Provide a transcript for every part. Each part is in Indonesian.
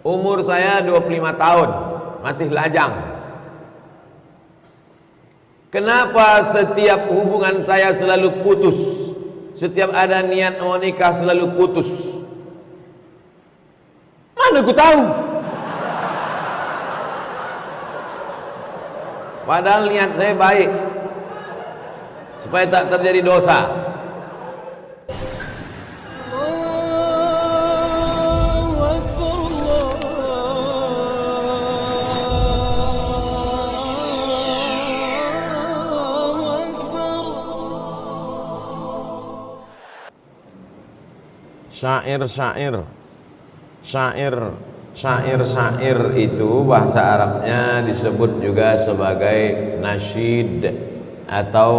Umur saya 25 tahun, masih lajang. Kenapa setiap hubungan saya selalu putus? Setiap ada niat mau nikah selalu putus. Mana aku tahu? Padahal niat saya baik, supaya tak terjadi dosa. Syair itu bahasa Arabnya disebut juga sebagai nasyid atau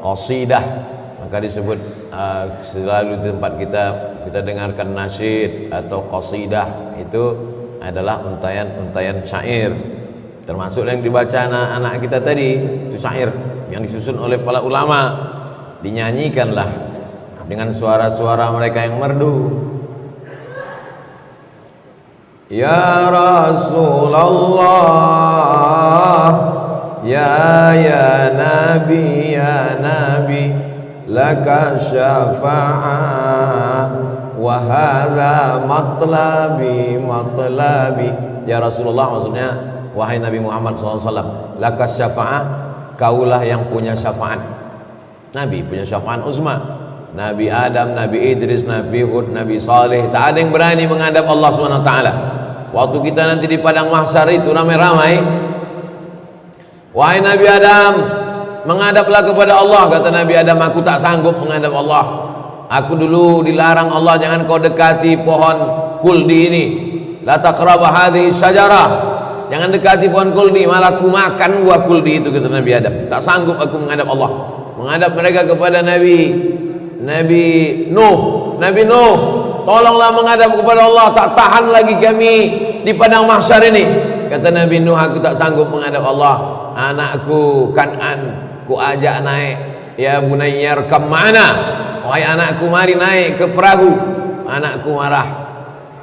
qasidah. Maka disebut selalu di tempat kita dengarkan nasyid atau qasidah, itu adalah untayan-untayan syair. Termasuk yang dibaca anak-anak kita tadi, itu syair yang disusun oleh para ulama, dinyanyikanlah dengan suara-suara mereka yang merdu. Ya Rasulullah, ya Nabi, laka syafa'ah wa hadha matlabi. Ya Rasulullah, maksudnya wahai Nabi Muhammad SAW, laka syafa'ah, kaulah yang punya syafaat. Nabi punya syafaat uzma. Nabi Adam, Nabi Idris, Nabi Hud, Nabi Saleh, tak ada yang berani menghadap Allah SWT. Waktu kita nanti di padang mahsyar itu ramai-ramai, wahai Nabi Adam, menghadaplah kepada Allah. Kata Nabi Adam, aku tak sanggup menghadap Allah. Aku dulu dilarang Allah, jangan kau dekati pohon kuldi ini. La taqraba hadhihi syajarah, jangan dekati pohon kuldi, malah aku makan buah kuldi itu, kata Nabi Adam. Tak sanggup aku menghadap Allah. Menghadap mereka kepada Nabi Nuh, tolonglah menghadap kepada Allah, tak tahan lagi kami di padang mahsyar ini. Kata Nabi Nuh, aku tak sanggup menghadap Allah. Anakku Kan'an ku ajak naik, ya bunayyar kam ma'ana, wahai anakku mari naik ke perahu. Anakku marah,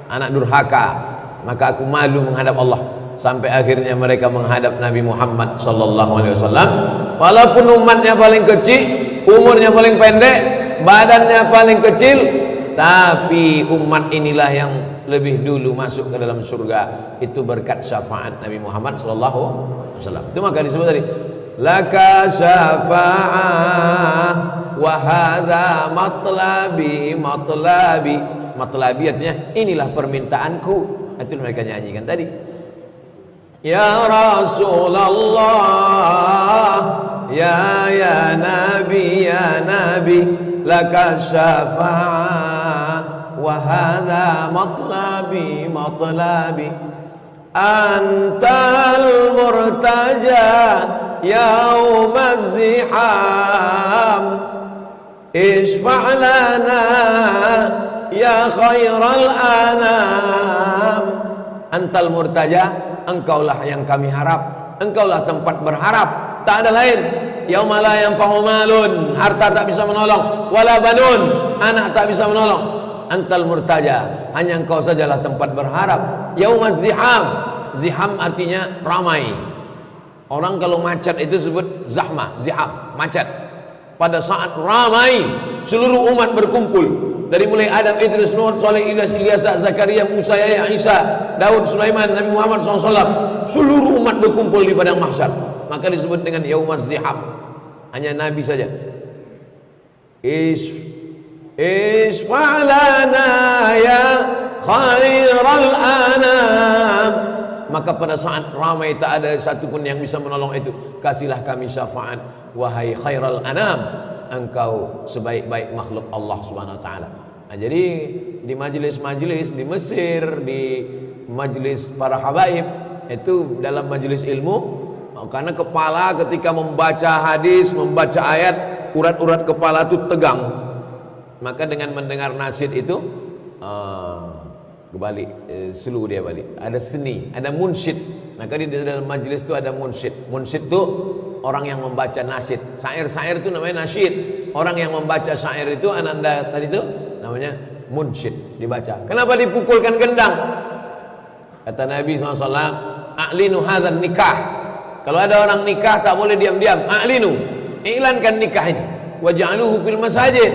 anak durhaka, maka aku malu menghadap Allah. Sampai akhirnya mereka menghadap Nabi Muhammad sallallahu alaihi wasallam. Walaupun umatnya paling kecil, umurnya paling pendek, badannya paling kecil, tapi umat inilah yang lebih dulu masuk ke dalam surga. Itu berkat syafaat Nabi Muhammad sallallahu alaihi wasallam. Itu maka disebut tadi, laka syafa'ah wa hadza matlabi. Matlabi artinya inilah permintaanku. Itu mereka nyanyikan tadi. Ya Rasulullah, ya Nabi, laka syafa'ah wa hadha matlabi. Antal murtaja yawmaz ziham, ishfa' lana ya khairal anam. Antal murtaja, engkaulah yang kami harap, engkaulah tempat berharap, tak ada lain. Yauma la yanfa'u malun, harta tak bisa menolong, wala banun, anak tak bisa menolong. Antal murtaja, hanya engkau sajalah tempat berharap. Yaumaz ziham, ziham artinya ramai. Orang kalau macet itu sebut zahmah, ziham, macet. Pada saat ramai, seluruh umat berkumpul. Dari mulai Adam, Idris, Nuh, Saleh, Ilyas, Zakaria, Musa, Yahya, Isa, Daud, Sulaiman, Nabi Muhammad SAW, seluruh umat berkumpul di padang mahsyar. Maka disebut dengan yaumaz ziham. Hanya Nabi saja. Isfa'lana ya khairal anam. Maka pada saat ramai tak ada satupun yang bisa menolong itu, kasihlah kami syafaat, wahai khairal anam, engkau sebaik-baik makhluk Allah Subhanahu wa taala. Nah, jadi di majelis-majelis di Mesir, di majelis para habaib, itu dalam majelis ilmu, karena kepala ketika membaca hadis, membaca ayat, urat-urat kepala itu tegang. Maka dengan mendengar nasyid itu kebalik, seluruh dia balik. Ada seni, ada munsyid. Maka di dalam majelis itu ada munsyid. Munsyid itu orang yang membaca nasyid. Syair-syair itu namanya nasyid. Orang yang membaca syair itu, ananda tadi itu namanya munsyid, dibaca. Kenapa dipukulkan gendang? Kata Nabi SAW, a'linu hadzal nikah. Kalau ada orang nikah tak boleh diam-diam. A'linu, iklankan nikah ini. Waj'aluhu fil masajid,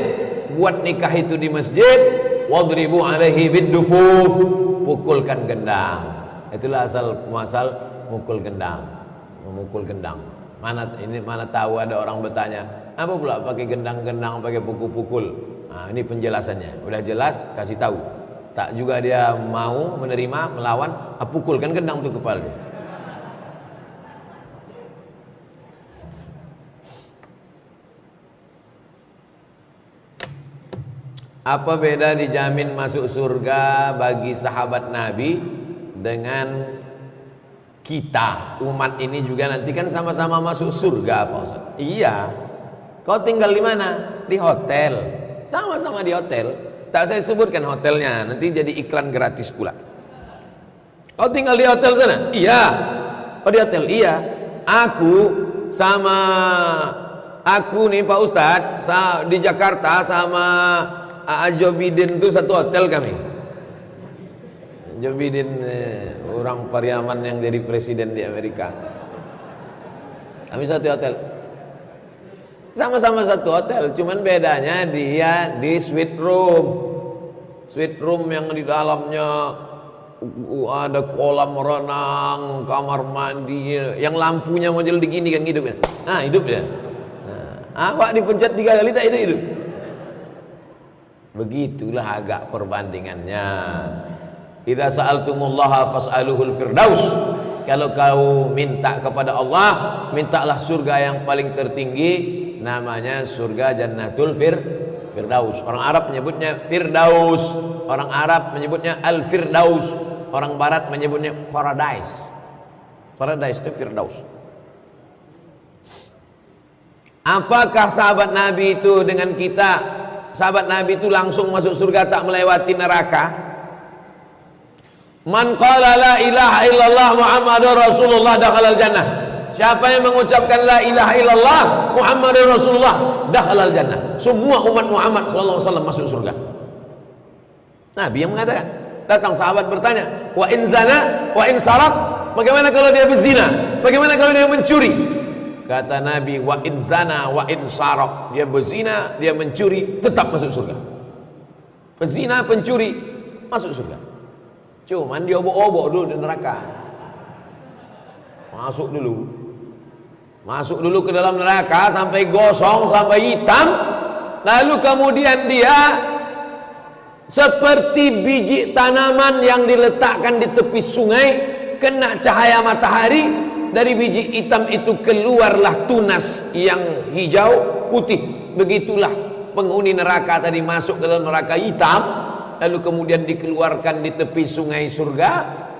buat nikah itu di masjid. Wadribu alaihi biddufuf, pukulkan gendang. Itulah asal muasal mukul gendang, memukul gendang. Mana tahu ada orang bertanya, apa pula pakai gendang-gendang, pakai pukul-pukul. Nah, ini penjelasannya. Udah jelas, kasih tahu. Tak juga dia mau menerima, melawan, pukulkan gendang tuh kepala dia. Apa beda dijamin masuk surga bagi sahabat Nabi dengan kita umat ini juga nanti kan sama-sama masuk surga Pak Ustaz? Iya. Kau tinggal di mana? Di hotel. Sama-sama di hotel. Tak saya sebutkan hotelnya, nanti jadi iklan gratis pula. Kau tinggal di hotel sana? Iya. Oh di hotel? Iya. Aku nih Pak Ustaz di Jakarta sama Joe Biden itu satu hotel kami. Joe Biden orang Pariaman yang jadi presiden di Amerika. Kami satu hotel. Sama-sama satu hotel, cuman bedanya dia di suite room. Suite room yang di dalamnya ada kolam renang, kamar mandi, yang lampunya model begini kan hidupnya. Nah, hidup ya. Nah, Pak dipencet 3 kali tak hidup. Begitulah agak perbandingannya. Idza sa'altumullaha fas'aluhul firdaus. Kalau kau minta kepada Allah, mintalah surga yang paling tertinggi, namanya surga Jannatul Firdaus. Orang Arab menyebutnya Firdaus, orang Arab menyebutnya Al-Firdaus, orang Barat menyebutnya Paradise. Paradise itu Firdaus. Apakah sahabat Nabi itu dengan kita? Sahabat Nabi itu langsung masuk surga tak melewati neraka? Man qala la ilaha illallah Muhammadur Rasulullah dakhalal jannah. Siapa yang mengucapkan la ilaha illallah Muhammadur Rasulullah dakhalal jannah. Semua umat Muhammad sallallahu alaihi wasallam masuk surga. Nabi yang mengatakan. Datang sahabat bertanya, wa in zana wa in sarak, bagaimana kalau dia berzina? Bagaimana kalau dia mencuri? Kata Nabi, wa in zana wa in sarak, dia berzina, dia mencuri, tetap masuk surga. Pezina, pencuri masuk surga. Cuman dia obok-obok dulu di neraka. Masuk dulu ke dalam neraka sampai gosong, sampai hitam. Lalu kemudian dia seperti biji tanaman yang diletakkan di tepi sungai, kena cahaya matahari, dari biji hitam itu keluarlah tunas yang hijau putih. Begitulah penghuni neraka tadi masuk ke dalam neraka hitam, lalu kemudian dikeluarkan di tepi sungai surga.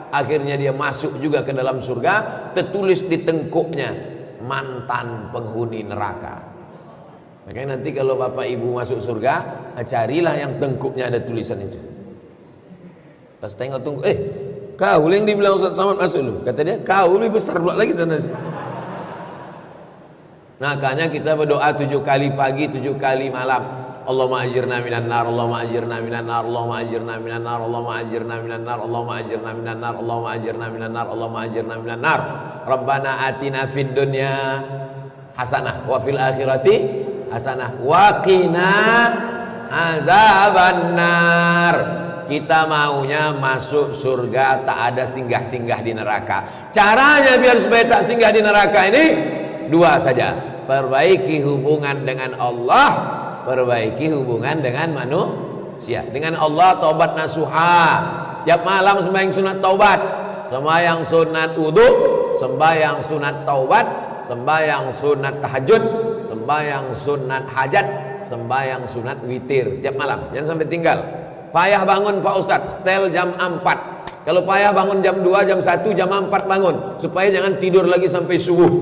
Akhirnya dia masuk juga ke dalam surga, tertulis di tengkuknya mantan penghuni neraka. Makanya nanti kalau bapak ibu masuk surga, carilah yang tengkuknya ada tulisan itu. Pas tengok tunggu, kau yang dibilang Ustaz Samad masuk lu, kata dia, kau lebih besar pula lagi tanda. Makanya kita berdoa 7 kali pagi, 7 kali malam. Allahumma ajirna minan nar, Allahumma ajirna minan nar, Allahumma ajirna minan nar, Allahumma ajirna minan nar, Allahumma ajirna minan nar, Allahumma ajirna minan nar, Allahumma ajirna minan nar. Rabbana atina fid dunya hasanah wa fil akhirati hasanah wa qina azabannar. Kita maunya masuk surga, tak ada singgah-singgah di neraka. Caranya biar supaya tak singgah di neraka ini 2 saja. Perbaiki hubungan dengan Allah, perbaiki hubungan dengan manusia. Dengan Allah taubat nasuha. Tiap malam sembahyang sunat taubat, sembahyang sunat wudu, sembahyang sunat taubat, sembahyang sunat tahajud, sembahyang sunat hajat, sembahyang sunat witir tiap malam. Jangan sampai tinggal. Payah bangun Pak Ustadz, setel jam 4. Kalau payah bangun jam 2, jam 1, jam 4 bangun, supaya jangan tidur lagi sampai subuh.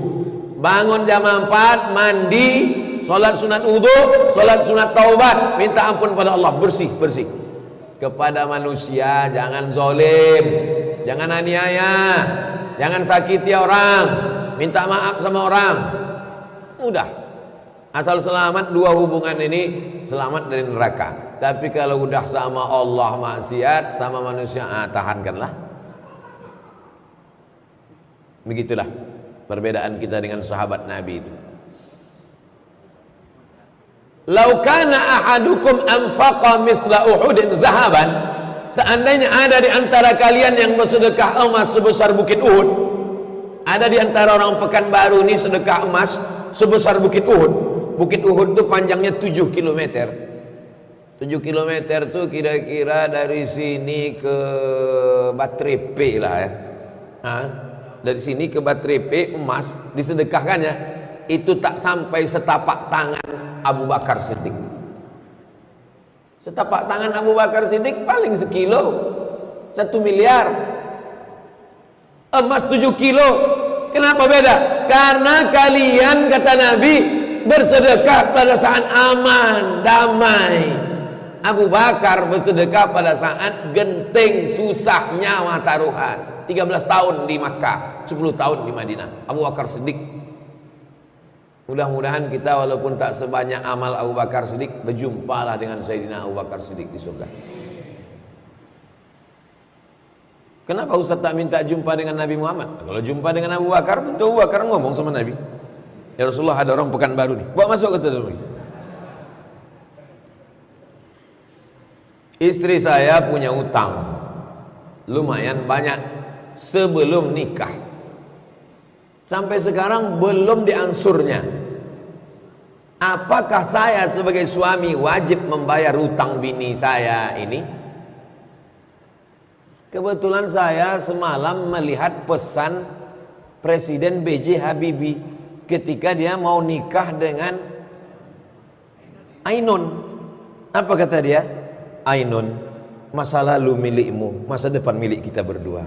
Bangun jam 4, mandi, sholat sunat wudu, sholat sunat taubat, minta ampun pada Allah, bersih. Kepada manusia jangan zolim, jangan aniaya, jangan sakiti orang, minta maaf sama orang. Mudah. Asal selamat 2 hubungan ini, selamat dari neraka. Tapi kalau udah sama Allah maksiat, sama manusia, tahankanlah. Begitulah perbedaan kita dengan sahabat Nabi itu. Lau kana ahadukum anfaqa misla Uhudin zahaban, seandainya ada di antara kalian yang bersedekah emas sebesar bukit Uhud, ada di antara orang Pekanbaru ini sedekah emas sebesar bukit Uhud. Bukit Uhud itu panjangnya 7 km. 7 km itu kira-kira dari sini ke Batrepe lah ya. Dari sini ke Batrepe emas disedekahkannya itu tak sampai setapak tangan Abu Bakar Siddiq. Setapak tangan Abu Bakar Siddiq paling sekilo, 1 miliar. Emas 7 kilo. Kenapa beda? Karena kalian, kata Nabi, bersedekah pada saat aman, damai. Abu Bakar bersedekah pada saat genting, susah, nyawa taruhan. 13 tahun di Makkah, 10 tahun di Madinah. Abu Bakar Siddiq. Mudah-mudahan kita walaupun tak sebanyak amal Abu Bakar Siddiq, berjumpalah dengan Sayyidina Abu Bakar Siddiq di surga. Kenapa Ustaz tak minta jumpa dengan Nabi Muhammad? Kalau jumpa dengan Abu Bakar, tentu Abu Bakar ngomong sama Nabi. Ya Rasulullah, ada orang Pekanbaru nih, bawa masuk ke dalam. Istri saya punya utang lumayan banyak sebelum nikah, sampai sekarang belum diansurnya. Apakah saya sebagai suami wajib membayar utang bini saya ini? Kebetulan saya semalam melihat pesan Presiden B.J. Habibie ketika dia mau nikah dengan Ainun. Apa kata dia? Ainun, masa lalu milikmu, masa depan milik kita berdua.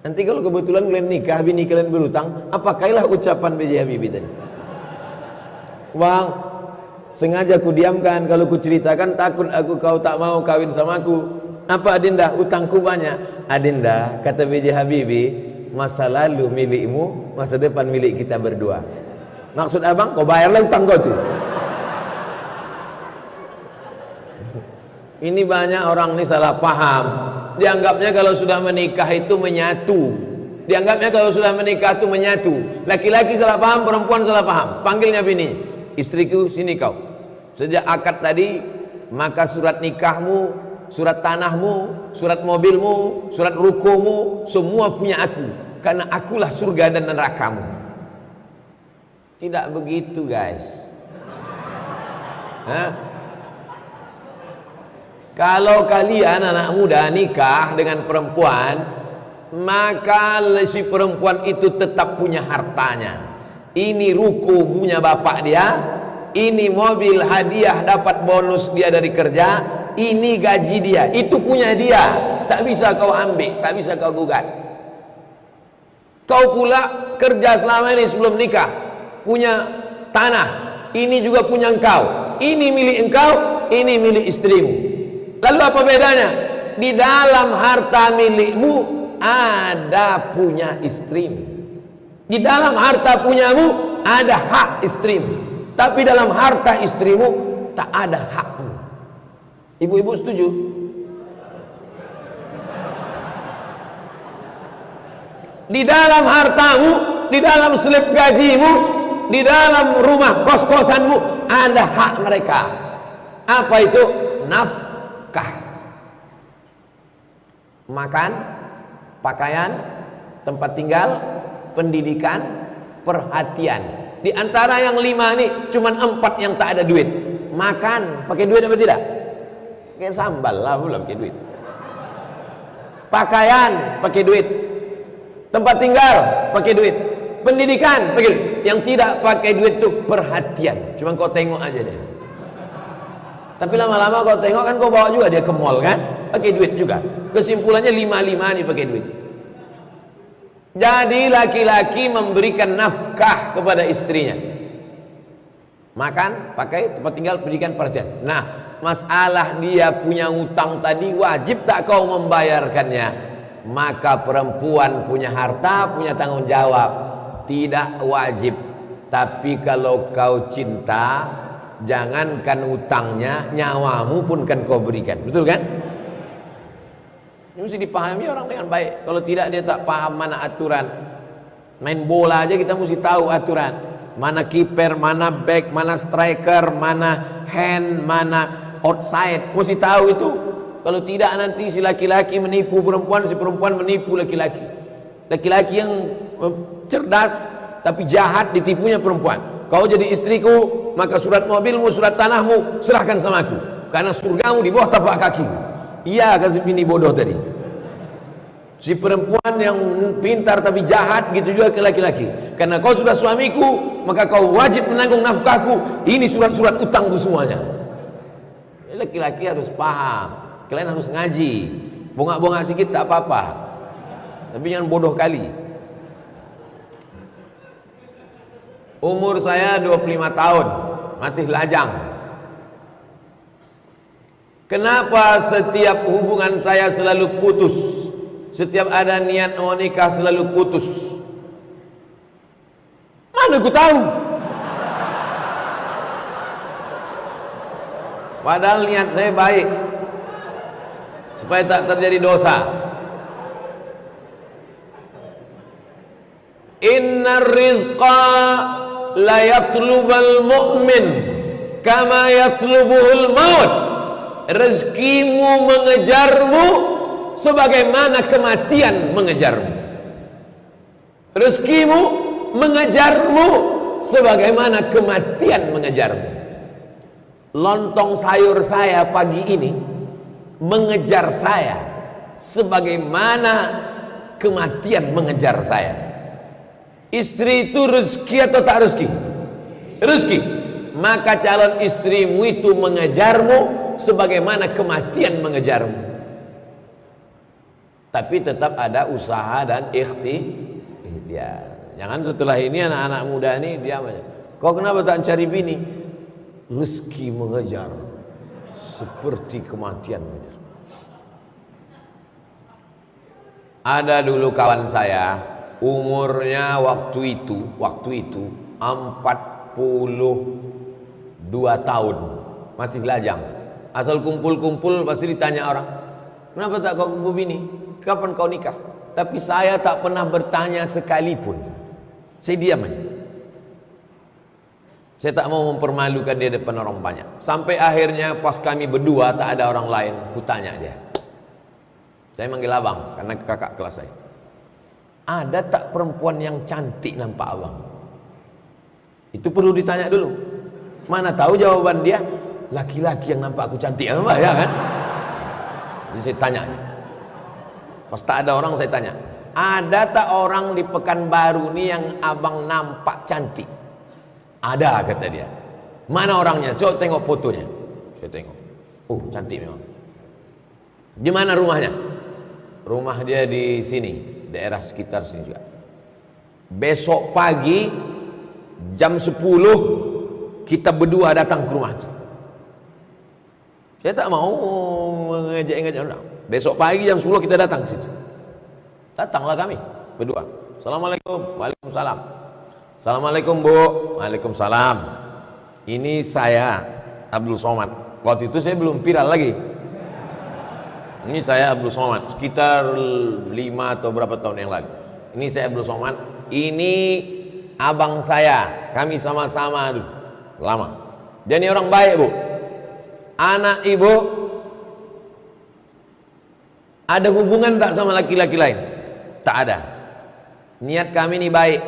Nanti kalau kebetulan kalian nikah, bini kalian berutang, apakahlah ucapan B.J. Habibie tadi? Bang, sengaja ku diamkan, kalau ku ceritakan takut aku kau tak mau kawin sama aku. Apa Adinda? Utangku banyak. Adinda, kata B.J. Habibie, masa lalu milikmu, masa depan milik kita berdua. Maksud abang, kau bayarlah utang kau tuh. Ini banyak orang ini salah paham. Dianggapnya kalau sudah menikah itu menyatu. Dianggapnya kalau sudah menikah itu menyatu. Laki-laki salah paham, perempuan salah paham. Panggilnya bini, istriku sini kau. Sejak akad tadi, maka surat nikahmu, surat tanahmu, surat mobilmu, surat rukomu, semua punya aku. Karena akulah surga dan nerakamu. Tidak begitu guys. Kalau kalian anak muda nikah dengan perempuan, maka si perempuan itu tetap punya hartanya. Ini ruko punya bapak dia, ini mobil hadiah dapat bonus dia dari kerja, ini gaji dia, itu punya dia. Tak bisa kau ambil, tak bisa kau gugat. Kau pula kerja selama ini sebelum nikah, punya tanah, ini juga punya engkau, ini milik engkau, ini milik istrimu. Lalu apa bedanya? Di dalam harta milikmu ada punya istrimu. Di dalam harta punyamu ada hak istrimu. Tapi dalam harta istrimu tak ada hakmu. Ibu-ibu setuju? Di dalam hartamu, di dalam slip gajimu, di dalam rumah kos-kosanmu ada hak mereka. Apa itu? Makan, pakaian, tempat tinggal, pendidikan, perhatian. Di antara yang 5 ini cuman 4 yang tak ada duit. Makan, pakai duit apa tidak? Pakai sambal lah, belum pakai duit. Pakaian, pakai duit. Tempat tinggal, pakai duit. Pendidikan, pakai duit. Yang tidak pakai duit itu perhatian. Cuman kau tengok aja deh. Tapi lama-lama kau tengok kan, kau bawa juga dia ke mall kan, pakai duit juga. Kesimpulannya 5 nih pakai duit. Jadi laki-laki memberikan nafkah kepada istrinya. Makan, pakai, tempat tinggal, pendidikan, perhatian. Nah, masalah dia punya utang tadi, wajib tak kau membayarkannya? Maka perempuan punya harta, punya tanggung jawab. Tidak wajib. Tapi kalau kau cinta, jangankan utangnya, nyawamu pun kan kau berikan. Betul kan? Ini mesti dipahami orang dengan baik. Kalau tidak dia tak paham mana aturan. Main bola aja kita mesti tahu aturan. Mana kiper, mana back, mana striker, mana hand, mana outside. Mesti tahu itu. Kalau tidak nanti si laki-laki menipu perempuan, si perempuan menipu laki-laki. Laki-laki yang cerdas tapi jahat ditipunya perempuan. Kau jadi istriku, maka surat mobilmu, surat tanahmu serahkan sama aku, karena surgamu di bawah tapak kakiku. Iya, kata bini bodoh tadi. Si perempuan yang pintar tapi jahat, gitu juga ke laki-laki. Karena kau sudah suamiku, maka kau wajib menanggung nafkahku. Ini surat-surat utangku semuanya. Laki-laki harus paham. Kalian harus ngaji. Bongak-bongak sedikit tak apa-apa, tapi jangan bodoh kali. Umur saya 25 tahun, masih lajang. Kenapa setiap hubungan saya selalu putus? Setiap ada niat mau nikah selalu putus. Mana aku tahu? Padahal niat saya baik, supaya tak terjadi dosa. Innar rizqa la yatlubal mu'min kama yatlubuhul maut. Rezekimu mengejarmu sebagaimana kematian mengejarmu. Rezekimu mengejarmu sebagaimana kematian mengejarmu. Lontong sayur saya pagi ini mengejar saya sebagaimana kematian mengejar saya. Istri itu rezeki atau tak rezeki? Rezeki. Maka calon istrimu itu mengejarmu sebagaimana kematian mengejarmu. Tapi tetap ada usaha dan ikhtiar. Jangan setelah ini anak-anak muda ini diam aja. Kau kenapa tak cari bini? Rezeki mengejar seperti kematian mengejar. Ada dulu kawan saya, umurnya waktu itu 42 tahun, masih lajang. Asal kumpul-kumpul pasti ditanya orang, kenapa tak kau kumpul bini? Kapan kau nikah? Tapi saya tak pernah bertanya sekalipun. Saya diam aja. Saya tak mau mempermalukan dia depan orang banyak. Sampai akhirnya pas kami berdua tak ada orang lain, kutanya dia. Saya manggil abang karena kakak kelas saya. Ada tak perempuan yang cantik nampak abang? Itu perlu ditanya dulu. Mana tahu jawaban dia, laki-laki yang nampak aku cantik, ya kan? Jadi saya tanya. Pas tak ada orang saya tanya, ada tak orang di Pekanbaru nih yang abang nampak cantik? Ada, kata dia. Mana orangnya? Coba tengok fotonya. Saya tengok. Oh, cantik memang. Di mana rumahnya? Rumah dia di sini, daerah sekitar sini juga. Besok pagi jam 10 kita berdua datang ke rumah itu. Saya tak mau mengejek-ngejek orang. Besok pagi jam 10 kita datang ke situ. Datanglah kami berdua. Assalamualaikum. Waalaikumsalam. Assalamualaikum Bu. Waalaikumsalam. Ini saya Abdul Somad. Waktu itu saya belum viral lagi. Ini saya Abdul Somad, sekitar 5 atau berapa tahun yang lalu. Ini saya Abdul Somad. Ini abang saya. Kami sama-sama lama. Jadi orang baik Bu. Anak ibu ada hubungan tak sama laki-laki lain? Tak ada. Niat kami ini baik.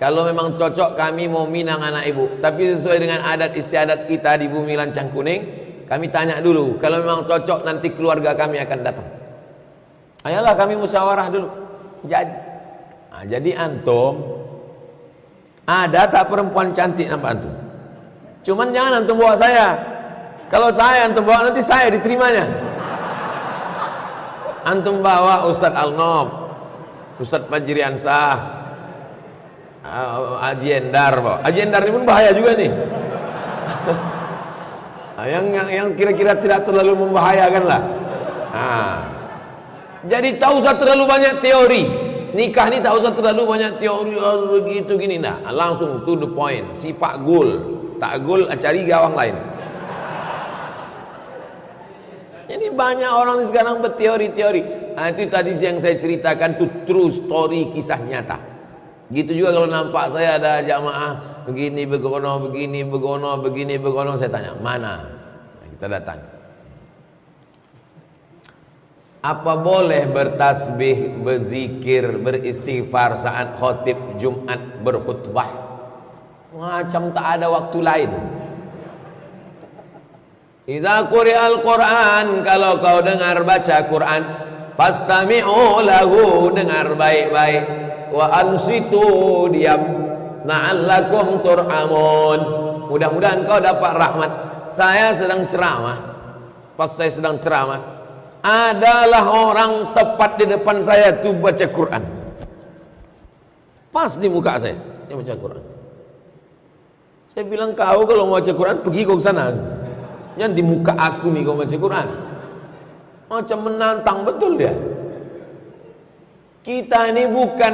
Kalau memang cocok kami mau minang anak ibu, tapi sesuai dengan adat istiadat kita di bumi lancang kuning, kami tanya dulu. Kalau memang cocok nanti keluarga kami akan datang. Ayolah kami musyawarah dulu. Jadi antum ada tak perempuan cantik nampak antum? Cuman jangan antum bawa saya. Kalau saya antum bawa nanti saya diterimanya. Antum bawa Ustadz Al-Nob, Ustadz Fajriansah, Haji Endar, Haji Endar ini pun bahaya juga nih. yang kira-kira tidak terlalu membahayakan lah. Jadi tak usah terlalu banyak teori. Nikah ini tak usah terlalu banyak teori begitu gini, nah langsung to the point. Si Pak Gul, tak gol cari gawang lain. Ini banyak orang sekarang berteori-teori. Nah, itu tadi yang saya ceritakan itu true story, kisah nyata. Gitu juga kalau nampak saya ada jamaah begini begono, begini begono, begini begono, saya tanya mana? Nah, kita datang. Apa boleh bertasbih, berzikir, beristighfar saat khotib Jumat berkhutbah? Macam tak ada waktu lain. Idza quri'al Qur'an, kalau kau dengar baca Quran, fastami'u lahu, dengar baik-baik, wa ansitu, diam, na'allakum turhamun, mudah-mudahan kau dapat rahmat. Saya sedang ceramah, pas saya sedang ceramah, adalah orang tepat di depan saya tuh baca Quran, pas di muka saya, dia baca Quran. Saya bilang, kau kalau mau baca Quran pergi kau ke sana. Yang di muka aku nih kau baca Quran. Macam menantang betul dia. Kita ini bukan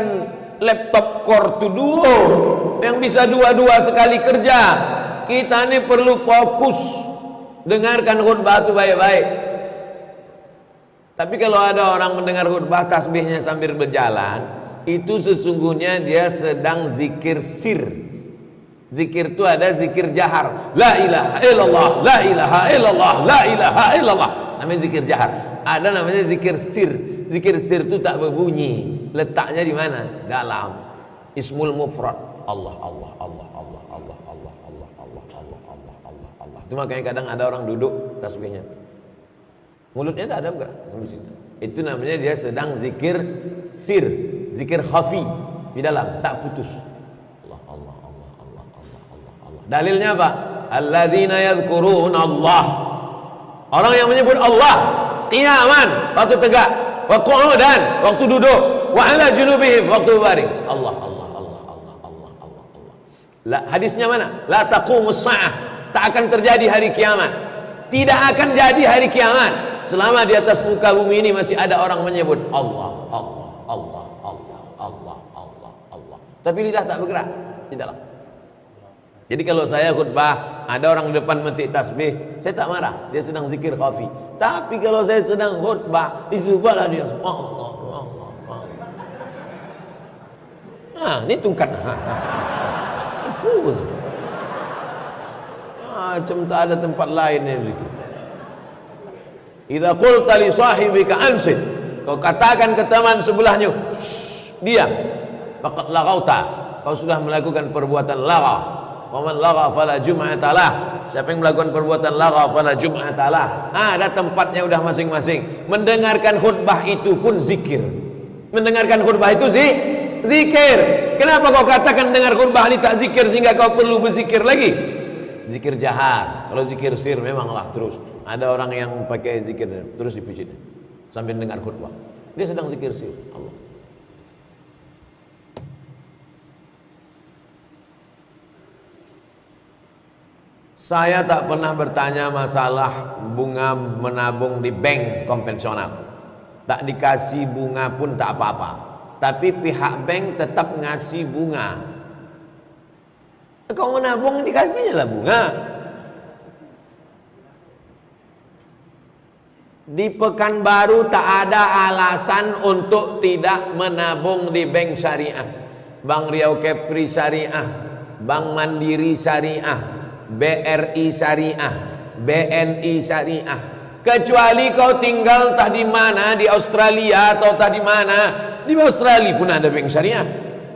laptop Core 2 Duo yang bisa dua-dua sekali kerja. Kita ini perlu fokus dengarkan khutbah itu baik-baik. Tapi kalau ada orang mendengar khutbah tasbihnya sambil berjalan, itu sesungguhnya dia sedang zikir sir. Zikir itu ada zikir jahar, la ilaha illallah, la ilaha illallah, la ilaha illallah, namanya zikir jahar. Ada namanya zikir sir. Zikir sir itu tak berbunyi. Letaknya di mana? Dalam ismul mufrad, Allah Allah Allah Allah Allah Allah Allah Allah Allah Allah Allah Allah. Itu makanya kadang ada orang duduk tasbihnya mulutnya tak ada gerak. Itu namanya dia sedang zikir sir, zikir khafi di dalam, tak putus. Dalilnya apa? Alladzina yadhkuruna Allah. Orang yang menyebut Allah qiyaman, waktu tegak, wa qu'udan, waktu duduk, wa ala junubihim, waktu berbaring. Allah Allah Allah Allah Allah Allah Allah. La, hadisnya mana? La taqumus saah, tak akan terjadi hari kiamat. Tidak akan jadi hari kiamat selama di atas muka bumi ini masih ada orang menyebut Allah Allah Allah Allah Allah Allah Allah. Tapi lidah tak bergerak di dalam. Jadi kalau saya khutbah, ada orang di depan metik tasbih, saya tak marah, dia sedang zikir khafi. Tapi kalau saya sedang khutbah, istighfarlah dia. Allah, Allah, Allah. Nah, ini tungkat. Itu. Macam tak ada tempat lain yang zikir. Idza qulta li sahibika ansit, kau katakan ke teman sebelahnya, diam. Faqad laghauta, kau sudah melakukan perbuatan lagha. Waman lagha fala jum'atalah, siapa yang melakukan perbuatan lagha fala jum'atalah. Ada tempatnya udah masing-masing. Mendengarkan khutbah itu pun zikir. Mendengarkan khutbah itu zikir. Kenapa kau katakan dengar khutbah ini tak zikir sehingga kau perlu berzikir lagi? Zikir jahar. Kalau zikir sir memanglah terus. Ada orang yang pakai zikir terus dipijit sambil dengar khutbah. Dia sedang zikir sir Allah. Saya tak pernah bertanya masalah bunga menabung di bank konvensional. Tak dikasih bunga pun tak apa-apa. Tapi pihak bank tetap ngasih bunga. Kau menabung dikasihnya lah bunga. Di Pekanbaru tak ada alasan untuk tidak menabung di bank syariah. Bank Riau Kepri Syariah, Bank Mandiri Syariah, BRI Syariah, BNI Syariah. Kecuali kau tinggal tak di mana, di Australia atau tak di mana. Di Australia pun ada bank syariah.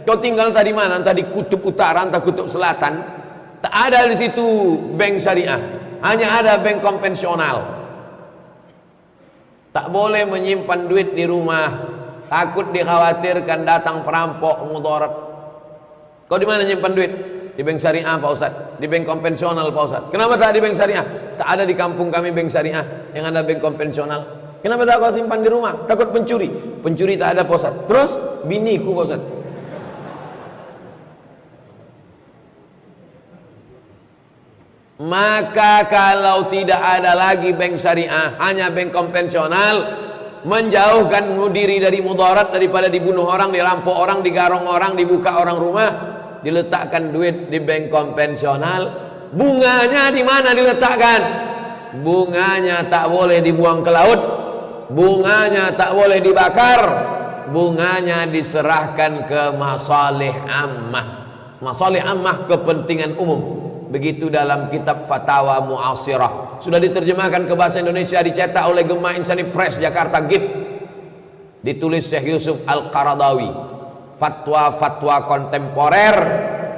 Kau tinggal tak di mana, entah di kutub utara, entah kutub selatan, tak ada di situ bank syariah. Hanya ada bank konvensional. Tak boleh menyimpan duit di rumah, takut dikhawatirkan datang perampok mudarat. Kau di mana nyimpan duit? Di bank syariah Pak Ustaz, di bank konvensional Pak Ustaz. Kenapa tak di bank syariah? Tak ada di kampung kami bank syariah, yang ada bank konvensional. Kenapa tak kau simpan di rumah? Takut pencuri. Pencuri tak ada Pak Ustaz. Terus biniku Pak Ustaz. Maka kalau tidak ada lagi bank syariah, hanya bank konvensional, menjauhkan diri dari mudarat, daripada dibunuh orang, dirampok orang, digarong orang, dibuka orang rumah, diletakkan duit di bank konvensional. Bunganya di mana diletakkan? Bunganya tak boleh dibuang ke laut, bunganya tak boleh dibakar, bunganya diserahkan ke masalih ammah. Masalih ammah, kepentingan umum. Begitu dalam kitab Fatawa Mu'asirah, sudah diterjemahkan ke bahasa Indonesia, dicetak oleh Gema Insani Press Jakarta GIP, ditulis Syekh Yusuf Al-Qaradawi, fatwa-fatwa kontemporer,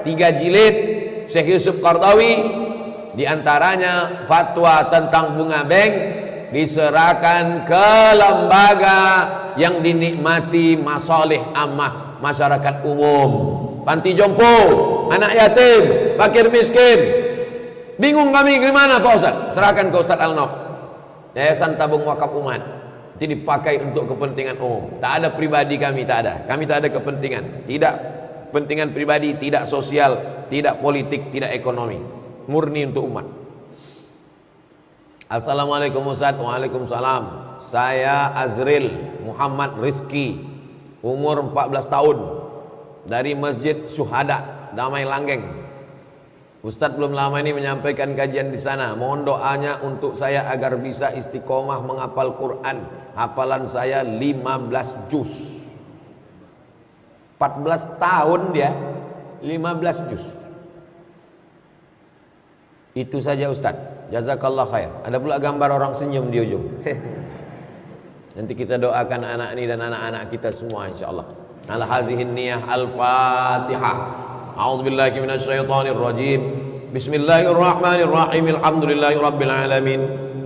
3 jilid. Syekh Yusuf Qaradawi, diantaranya fatwa tentang bunga bank diserahkan ke lembaga yang dinikmati masalih ammah masyarakat umum. Panti jompo, anak yatim, fakir miskin. Bingung kami gimana Pak Ustaz? Serahkan ke Ustaz Al-Nok, Yayasan Tabung Wakaf Umat. Itu dipakai untuk kepentingan umum. Tak ada pribadi kami, tak ada. Kami tak ada kepentingan. Tidak kepentingan pribadi, tidak sosial, tidak politik, tidak ekonomi. Murni untuk umat. Assalamualaikum Ustaz. Waalaikumsalam. Saya Azril Muhammad Rizki, umur 14 tahun, dari Masjid Syuhada Damai Langgeng. Ustadz belum lama ini menyampaikan kajian di sana. Mohon doanya untuk saya agar bisa istiqomah menghafal Quran. Hafalan saya 15 juz. 14 tahun dia, 15 juz. Itu saja Ustadz. Jazakallah khair. Ada pula gambar orang senyum di ujung. Nanti kita doakan anak ini dan anak-anak kita semua insyaallah. Ala hazihin niyah. Al-Fatihah. A'udzubillahi minasyaitonir rajim. Bismillahirrahmanirrahim. Alhamdulillahi rabbil alamin.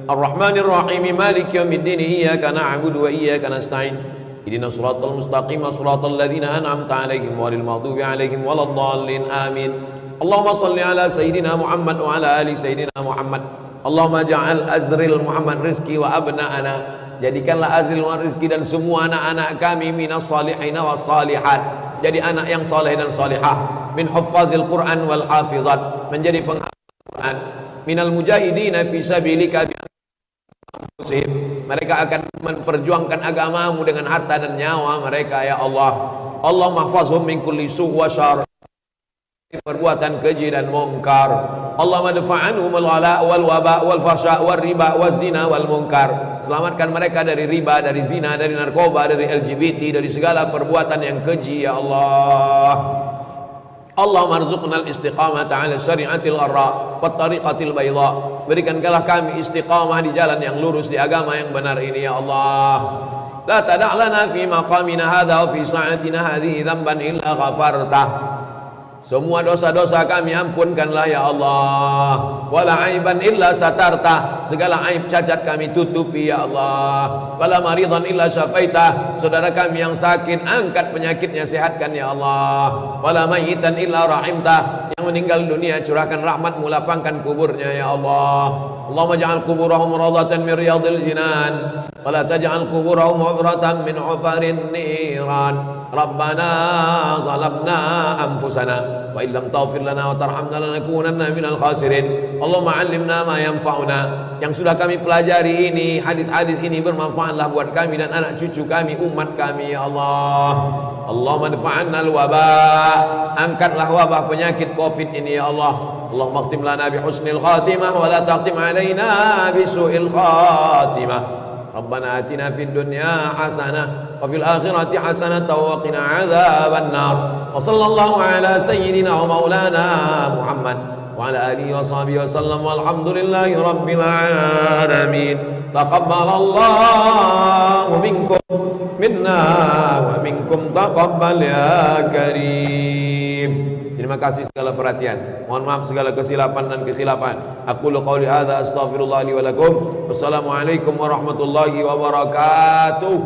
Arrahmanir rahim. Maliki yaumiddin. Iyyaka na'budu wa iyyaka nasta'in. Ihdinas siratal mustaqim. Siratal ladzina an'amta 'alaihim ghairil maghdubi 'alaihim waladdallin. Amin. Allahumma salli ala sayyidina Muhammad wa ala ali sayyidina Muhammad. Allahumma ja'al Azril Muhammad Rizki wa abna'ana. Jadikanlah Azril Muhammad Rizki dan semua anak-anak kami minas salihina was salihat, jadi anak yang saleh dan salihah. Min huffazil Quran wal hafizat, menjadi penghafal Quran. Minal mujahidina fi sabilika bi anfusihim, mereka akan memperjuangkan agamamu dengan harta dan nyawa mereka ya Allah. Allahumma hafazhum min kulli su' wa syarr, perbuatan keji dan mungkar. Allahumma dafa'anhum al-ghala wal waba wal fahsya wal riba wal zina wal munkar. Selamatkan mereka dari riba, dari zina, dari narkoba, dari LGBT, dari segala perbuatan yang keji ya Allah. Allahumma arzuqna al-istiqamata 'ala syari'atil gharra wat tariqatil bayda. Berikanlah kami istiqamah di jalan yang lurus, di agama yang benar ini ya Allah. La tada' lana fi maqamina hadha wa fi sa'atina hadhihi dhanban illa ghafartah. Semua dosa-dosa kami ampunkanlah ya Allah. Wala aiban illa satarta, segala aib cacat kami tutupi ya Allah. Wala maridan illa syafaita, saudara kami yang sakit angkat penyakitnya, sehatkan ya Allah. Wala mayyitan illa rahimta, yang meninggal dunia curahkan rahmatmu, lapangkan kuburnya ya Allah. Allahumma ja'al kuburahum rawdatan min riyadil jinan, wala taj'al kuburahum hubratan min hufarin niran. Rabbana zalamna anfusana wa illam taghfir lana wa tarhamna lanakunanna minal khasirin. Allahumma 'allimna ma yanfa'una, yang sudah kami pelajari ini, hadis-hadis ini bermanfaatlah buat kami dan anak cucu kami, umat kami ya Allah. Allahumma dfa'anna al-wabah, angkatlah wabah penyakit Covid ini ya Allah. Allahumma khtim lana bi husnil khatimah wa la taqtim alaina bi su'il khatimah. Rabbana atina fid dunya hasanah wa fil akhirati hasanah wa qina adzaban nar. Wa sallallahu ala sayyidina wa maulana Muhammad wa ala alihi wa sahbihi wa sallam, walhamdulillahi rabbil alamin. Taqabbalallahu minkum minna wa minkum taqabbal ya karim. Terima kasih segala perhatian. Mohon maaf segala kesilapan dan kekhilafan. Aqulu qouli hadza astaghfirullah li wa lakum. Wassalamualaikum warahmatullahi wabarakatuh.